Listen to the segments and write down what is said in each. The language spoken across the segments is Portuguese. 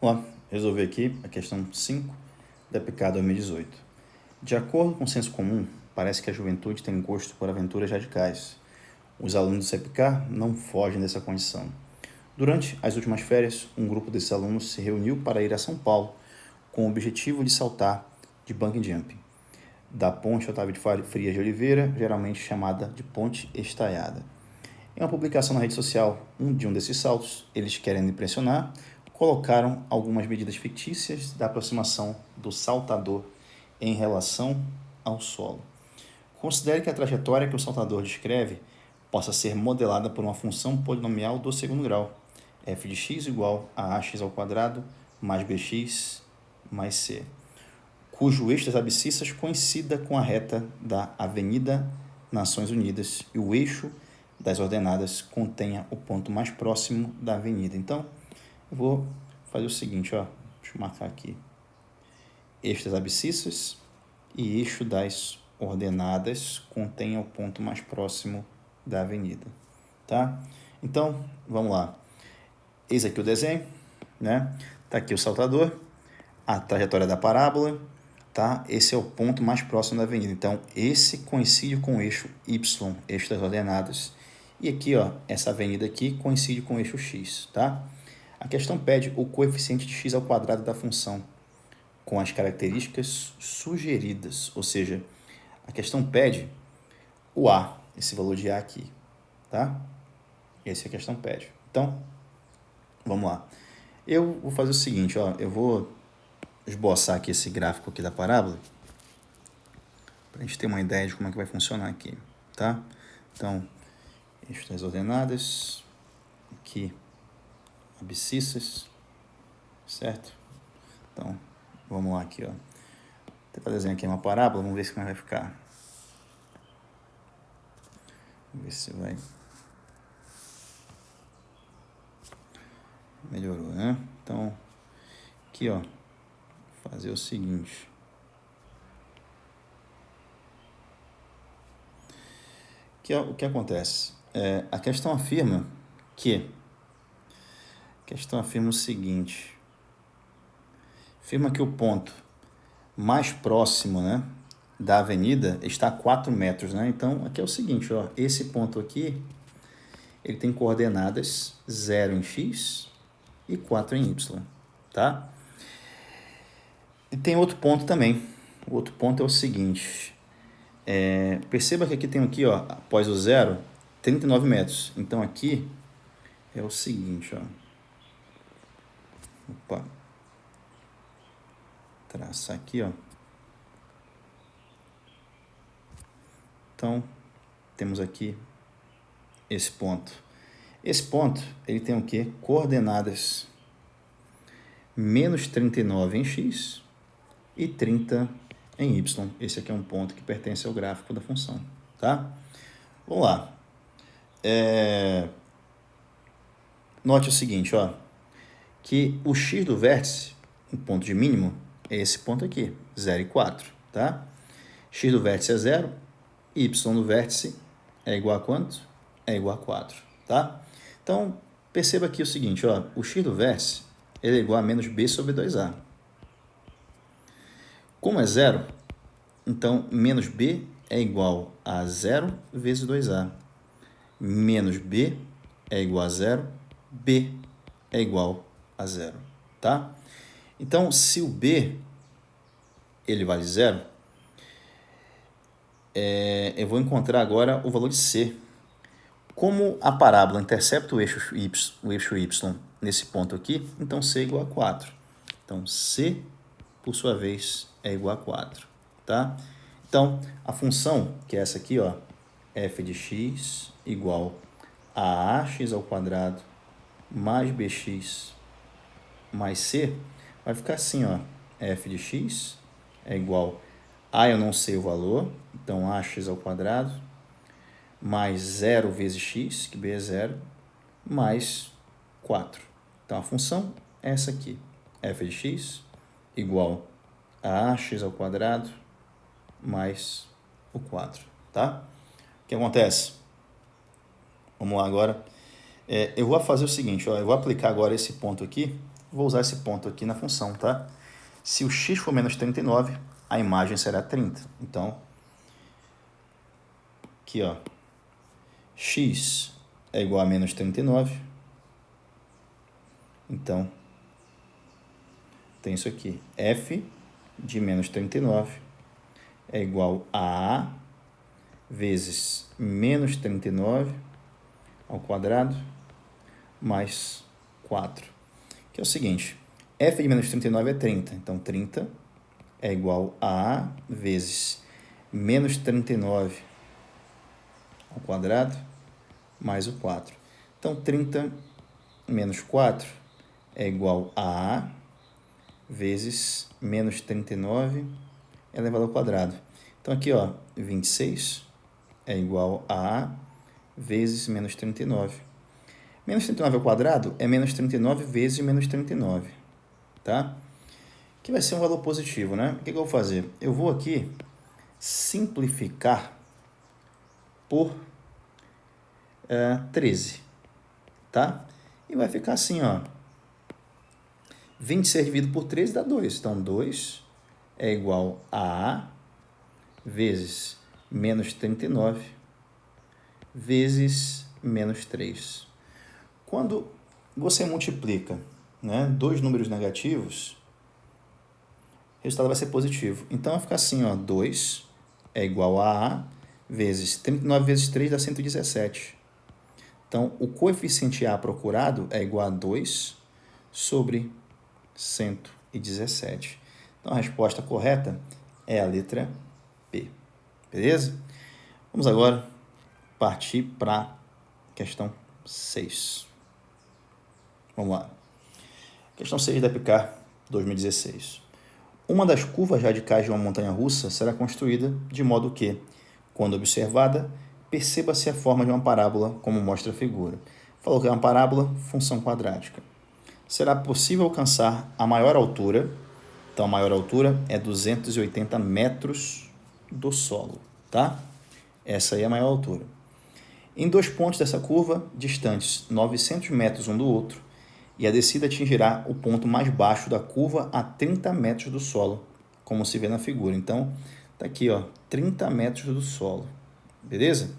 Vamos lá, resolver aqui a questão 5 da PK 2018. De acordo com o senso comum, parece que a juventude tem gosto por aventuras radicais. Os alunos do CEPK não fogem dessa condição. Durante as últimas férias, um grupo desses alunos se reuniu para ir a São Paulo com o objetivo de saltar de bungee jumping da Ponte Otávio de Frias de Oliveira, geralmente chamada de Ponte Estaiada. Em uma publicação na rede social, um desses saltos, eles querendo impressionar, colocaram algumas medidas fictícias da aproximação do saltador em relação ao solo. Considere que a trajetória que o saltador descreve possa ser modelada por uma função polinomial do segundo grau, f de x igual a ax ao quadrado mais bx mais c, cujo eixo das abscissas coincida com a reta da Avenida Nações Unidas e o eixo das ordenadas contenha o ponto mais próximo da avenida. Então, eu vou fazer o seguinte, ó, deixa eu marcar aqui, eixo das abscissas e eixo das ordenadas contenha o ponto mais próximo da avenida, tá? Então, vamos lá. Eis aqui o desenho, né? Tá aqui o saltador, a trajetória da parábola, tá? Esse é o ponto mais próximo da avenida. Então, esse coincide com o eixo Y, eixo das ordenadas. E aqui, ó, essa avenida aqui coincide com o eixo X, tá? A questão pede o coeficiente de x ao quadrado da função com as características sugeridas, ou seja, a questão pede o A, esse valor de A aqui, tá? Essa é a questão pede. Então, vamos lá. Eu vou fazer o seguinte, ó, eu vou esboçar aqui esse gráfico aqui da parábola, para a gente ter uma ideia de como é que vai funcionar aqui, tá? Então, eixo das ordenadas, aqui, abscissas, certo? Então, vamos lá aqui, ó. Vou tentar desenhar aqui uma parábola, vamos ver se como vai ficar. Vamos ver se vai... Melhorou, né? Então, aqui, ó, fazer o seguinte. O que acontece? A questão afirma o seguinte. Afirma que o ponto mais próximo, né, da avenida está a 4 metros, né? Então, aqui é o seguinte, ó, esse ponto aqui, ele tem coordenadas 0 em x e 4 em y, tá? E tem outro ponto também. O outro ponto é o seguinte, perceba que aqui tem aqui, ó, após o 0, 39 metros. Então, aqui é o seguinte, ó. Opa. Traçar aqui, ó. Então, temos aqui esse ponto. Esse ponto, ele tem o quê? Coordenadas menos 39 em x e 30 em y. Esse aqui é um ponto que pertence ao gráfico da função, tá? Vamos lá. Note o seguinte, ó, que o x do vértice, o ponto de mínimo, é esse ponto aqui, 0 e 4, tá? X do vértice é 0, y do vértice é igual a quanto? É igual a 4, tá? Então, perceba aqui o seguinte, ó, o x do vértice ele é igual a menos b sobre 2a. Como é 0, então menos b é igual a 0 vezes 2a. Menos b é igual a 0, b é igual a 0, tá? Então, se o b ele vale 0, eu vou encontrar agora o valor de c. Como a parábola intercepta o eixo y nesse ponto aqui, então c é igual a 4. Então, c, por sua vez, é igual a 4, tá? Então, a função, que é essa aqui, ó, f de x igual a ax ao quadrado mais bx mais c, vai ficar assim, ó, f de x é igual a, eu não sei o valor, então ax ao quadrado, mais 0 vezes x, que b é 0, mais 4. Então, a função é essa aqui, f de x igual a ax ao quadrado mais o 4, tá? O que acontece? Vamos lá agora. Eu vou fazer o seguinte, ó, eu vou aplicar agora esse ponto aqui vou usar esse ponto aqui na função, tá? Se o x for menos 39, a imagem será 30. Então, aqui, ó, x é igual a menos 39. Então, tem isso aqui. F de menos 39 é igual a A vezes menos 39 ao quadrado mais 4. Que é o seguinte, f de menos 39 é 30. Então, 30 é igual a A vezes menos 39 ao quadrado mais o 4. Então, 30 menos 4 é igual a A vezes menos 39 elevado ao quadrado. Então, aqui, ó, 26 é igual a A vezes menos 39. Menos 39 ao quadrado é menos 39 vezes menos 39, tá? Que vai ser um valor positivo, né? O que eu vou fazer? Eu vou aqui simplificar por 13, tá? E vai ficar assim, ó. 26 dividido por 13 dá 2. Então, 2 é igual a A vezes menos 39 vezes menos 3. Quando você multiplica, né, dois números negativos, o resultado vai ser positivo. Então, vai ficar assim, ó, 2 é igual a A vezes 39 vezes 3 dá 117. Então, o coeficiente A procurado é igual a 2 sobre 117. Então, a resposta correta é a letra P. Beleza? Vamos agora partir para a questão 6. Vamos lá. Questão 6 da EPICAR 2016. Uma das curvas radicais de uma montanha-russa será construída de modo que, quando observada, perceba-se a forma de uma parábola, como mostra a figura. Falou que é uma parábola, função quadrática. Será possível alcançar a maior altura. Então, a maior altura é 280 metros do solo, tá? Essa aí é a maior altura. Em dois pontos dessa curva, distantes 900 metros um do outro, e a descida atingirá o ponto mais baixo da curva a 30 metros do solo, como se vê na figura. Então, tá aqui, ó, 30 metros do solo, beleza?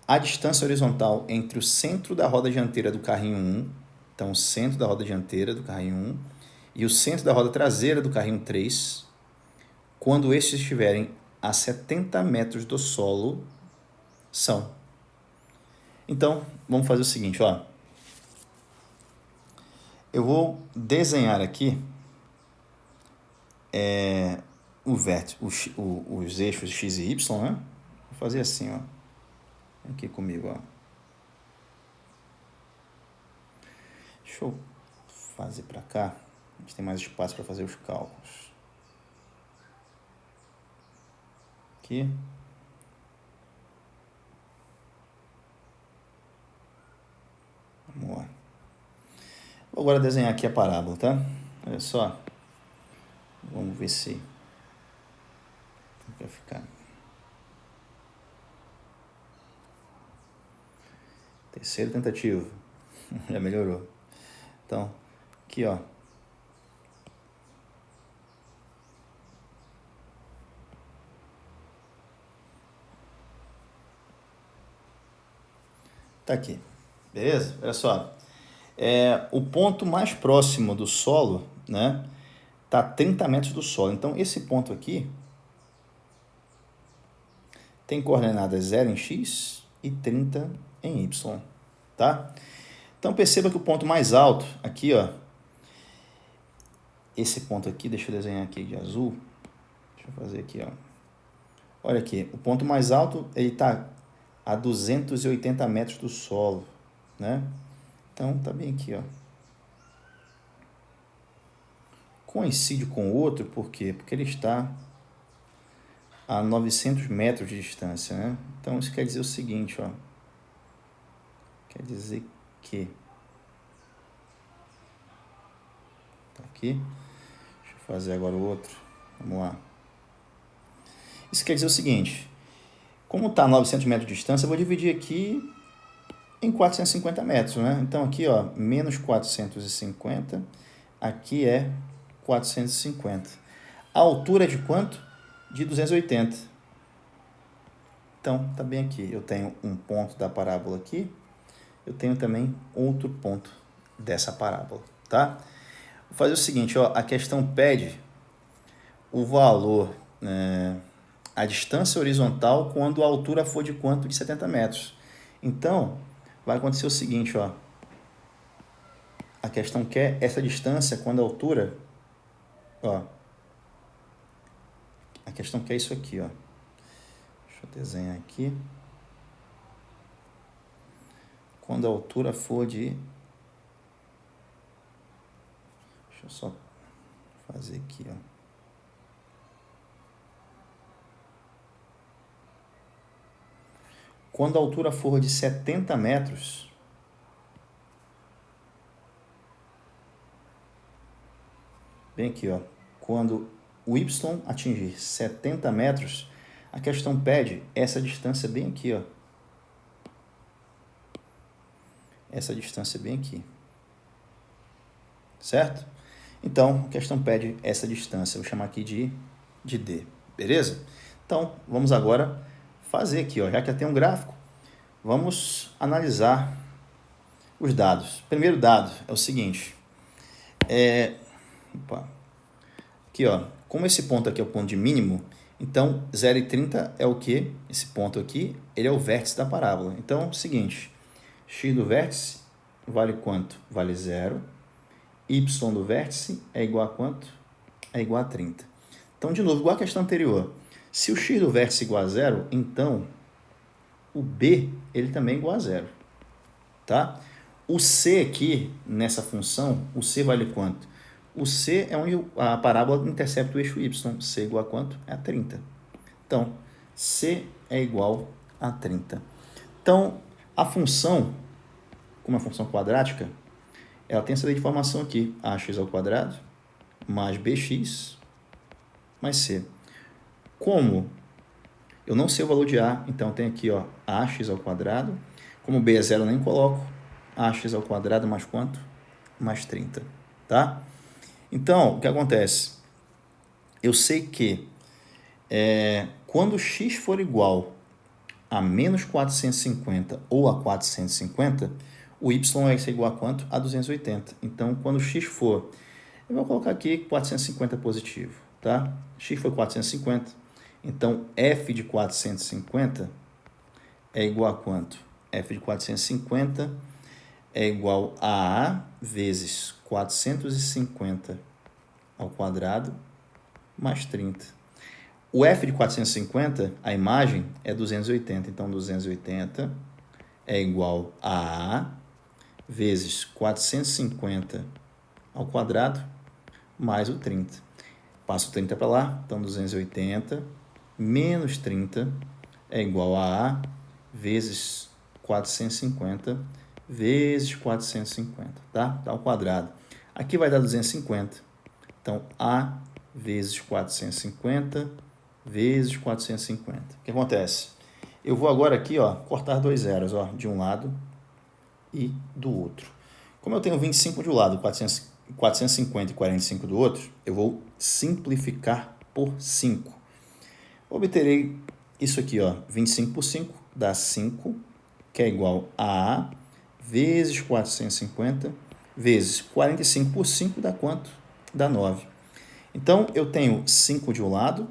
A distância horizontal entre o centro da roda dianteira do carrinho 1, então o centro da roda dianteira do carrinho 1, e o centro da roda traseira do carrinho 3, quando estes estiverem a 70 metros do solo, são. Então, vamos fazer o seguinte, ó. Eu vou desenhar aqui os eixos x e y, né? Vou fazer assim, ó. Aqui comigo, ó. Deixa eu fazer para cá. A gente tem mais espaço para fazer os cálculos. Aqui. Vamos lá. Vou agora desenhar aqui a parábola, tá? Olha só. Vamos ver se vai ficar. Terceira tentativa. Já melhorou. Então, aqui, ó. Tá aqui. Beleza? Olha só. O ponto mais próximo do solo, né, tá a 30 metros do solo. Então, esse ponto aqui tem coordenadas 0 em x e 30 em y, tá? Então, perceba que o ponto mais alto, aqui, ó, esse ponto aqui, deixa eu desenhar aqui de azul. Deixa eu fazer aqui, ó. Olha aqui, o ponto mais alto, ele tá a 280 metros do solo, né? Então, tá bem aqui, ó. Coincide com o outro, por quê? Porque ele está a 900 metros de distância, né? Então, isso quer dizer o seguinte, ó. Quer dizer que... Tá aqui. Deixa eu fazer agora o outro. Vamos lá. Isso quer dizer o seguinte. Como está a 900 metros de distância, eu vou dividir aqui em 450 metros, né? Então, aqui, ó, menos 450 aqui é 450. A altura é de quanto? De 280. Então, tá bem aqui. Eu tenho um ponto da parábola aqui, eu tenho também outro ponto dessa parábola, tá? Vou fazer o seguinte, ó, a questão pede o valor, a distância horizontal quando a altura for de quanto? De 70 metros. Então, vai acontecer o seguinte, ó. A questão quer essa distância quando a altura, ó. A questão quer isso aqui, ó. Deixa eu desenhar aqui. Quando a altura for de... Deixa eu só fazer aqui, ó. Quando a altura for de 70 metros, bem aqui, ó, quando o y atingir 70 metros, a questão pede essa distância bem aqui, ó. Essa distância bem aqui. Certo? Então, a questão pede essa distância. Vou chamar aqui de D. Beleza? Então, vamos agora fazer aqui, ó. Já que já tem um gráfico, vamos analisar os dados. Primeiro dado é o seguinte. Aqui, ó. Como esse ponto aqui é o ponto de mínimo, então 0,30 é o quê? Esse ponto aqui, ele é o vértice da parábola. Então, é o seguinte. X do vértice vale quanto? Vale 0. Y do vértice é igual a quanto? É igual a 30. Então, de novo, igual a questão anterior. Se o x do vértice é igual a 0, então o b ele também é igual a 0. Tá? O c aqui, nessa função, o c vale quanto? O c é onde a parábola intercepta o eixo y. C é igual a quanto? É a 30. Então, c é igual a 30. Então, a função, como é uma função quadrática, ela tem essa lei de formação aqui, ax ao quadrado mais bx mais c. Como eu não sei o valor de a, então tem aqui, ó, ax ao quadrado. Como b é 0, eu nem coloco. Ax ao quadrado mais quanto? Mais 30, tá? Então, o que acontece? Eu sei que quando x for igual a menos 450 ou a 450, o y vai ser igual a quanto? A 280. Então, quando x for... Eu vou colocar aqui 450 positivo, tá? X foi 450. Então, f de 450 é igual a quanto? F de 450 é igual a A vezes 450 ao quadrado mais 30. O f de 450, a imagem, é 280. Então, 280 é igual a A vezes 450 ao quadrado mais o 30. Passo o 30 para lá, então 280 menos 30 é igual a A vezes 450 vezes 450, tá? Tá ao quadrado. Aqui vai dar 250. Então, A vezes 450 vezes 450. O que acontece? Eu vou agora aqui, ó, cortar dois zeros, ó, de um lado e do outro. Como eu tenho 25 de um lado, 450 e 45 do outro, eu vou simplificar por 5. Obterei isso aqui, ó, 25 por 5 dá 5, que é igual a A vezes 450 vezes 45 por 5 dá quanto? Dá 9. Então, eu tenho 5 de um lado,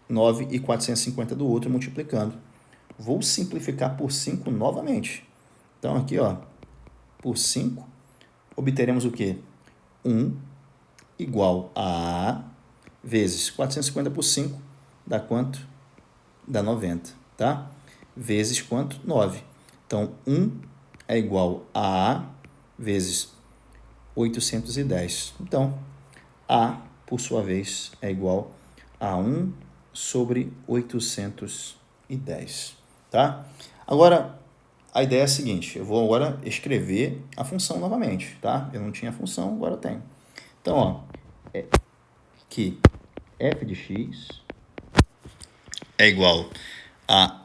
9 e 450 do outro multiplicando. Vou simplificar por 5 novamente. Então, aqui, ó, por 5, obteremos o quê? 1 igual a A vezes 450 por 5 dá quanto? Dá 90, tá? Vezes quanto? 9. Então, 1 é igual a A vezes 810. Então, A, por sua vez, é igual a 1 sobre 810, tá? Agora, a ideia é a seguinte, eu vou agora escrever a função novamente, tá? Eu não tinha função, agora eu tenho. Então, ó, que f de x é igual a,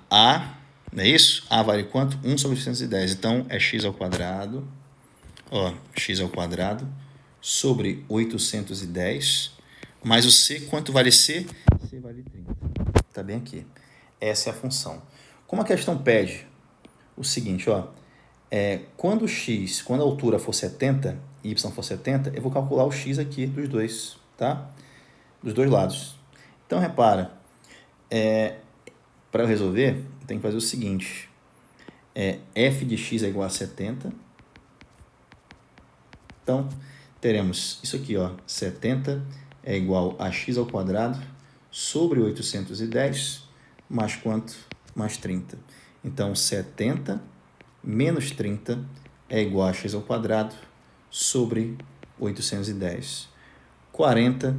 não é isso? A vale quanto? 1 sobre 810. Então, é x ao quadrado, ó, x ao quadrado sobre 810, mais o C, quanto vale C? C vale 30. Está bem aqui. Essa é a função. Como a questão pede o seguinte, ó, quando a altura for 70 e y for 70, eu vou calcular o x aqui dos dois, tá? Dos dois lados. Então, repara, para eu resolver, eu tenho que fazer o seguinte, f de x é igual a 70. Então, teremos isso aqui, ó, 70 é igual a x ao quadrado sobre 810, mais quanto? Mais 30. Então, 70 menos 30 é igual a x ao quadrado sobre 810. 40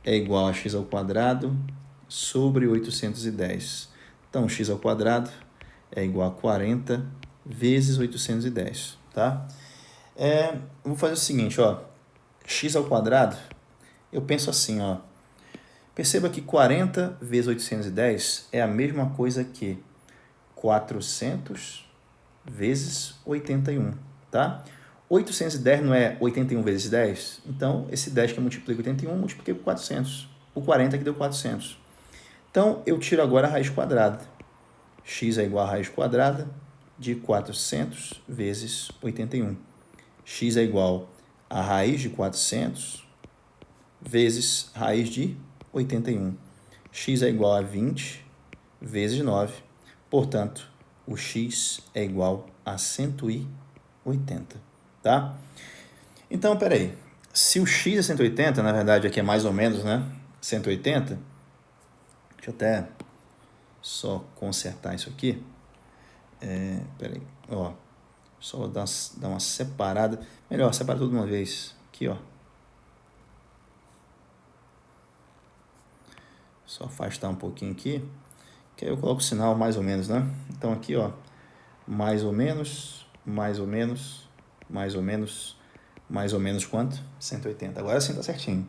é igual a x ao quadrado sobre 810. Então, x ao quadrado é igual a 40 vezes 810, tá? Vou fazer o seguinte, ó, x ao quadrado, eu penso assim, ó, perceba que 40 vezes 810 é a mesma coisa que 400 vezes 81, tá? 810 não é 81 vezes 10? Então, esse 10 que eu multiplico 81, multipliquei por 400. O 40 que deu 400. Então, eu tiro agora a raiz quadrada. X é igual a raiz quadrada de 400 vezes 81. X é igual a raiz de 400 vezes raiz de 81. X é igual a 20 vezes 9. Portanto, o x é igual a 180, tá? Então, peraí. Se o x é 180, na verdade aqui é mais ou menos, né? 180. Deixa eu até só consertar isso aqui. Peraí, ó. Só dar uma separada. Melhor, separa tudo de uma vez. Aqui, ó. Só afastar um pouquinho aqui. Que aí eu coloco o sinal mais ou menos, né? Então aqui, ó. Mais ou menos, mais ou menos, mais ou menos, mais ou menos quanto? 180. Agora sim tá certinho.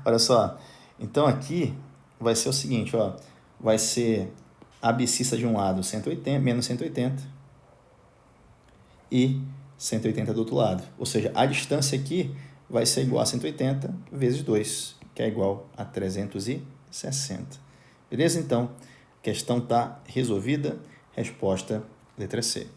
Olha só. Então aqui vai ser o seguinte, ó. Vai ser a abscissa de um lado 180, menos 180. E 180 do outro lado. Ou seja, a distância aqui vai ser igual a 180 vezes 2, que é igual a 360. Beleza? Então, a questão está resolvida. Resposta letra C.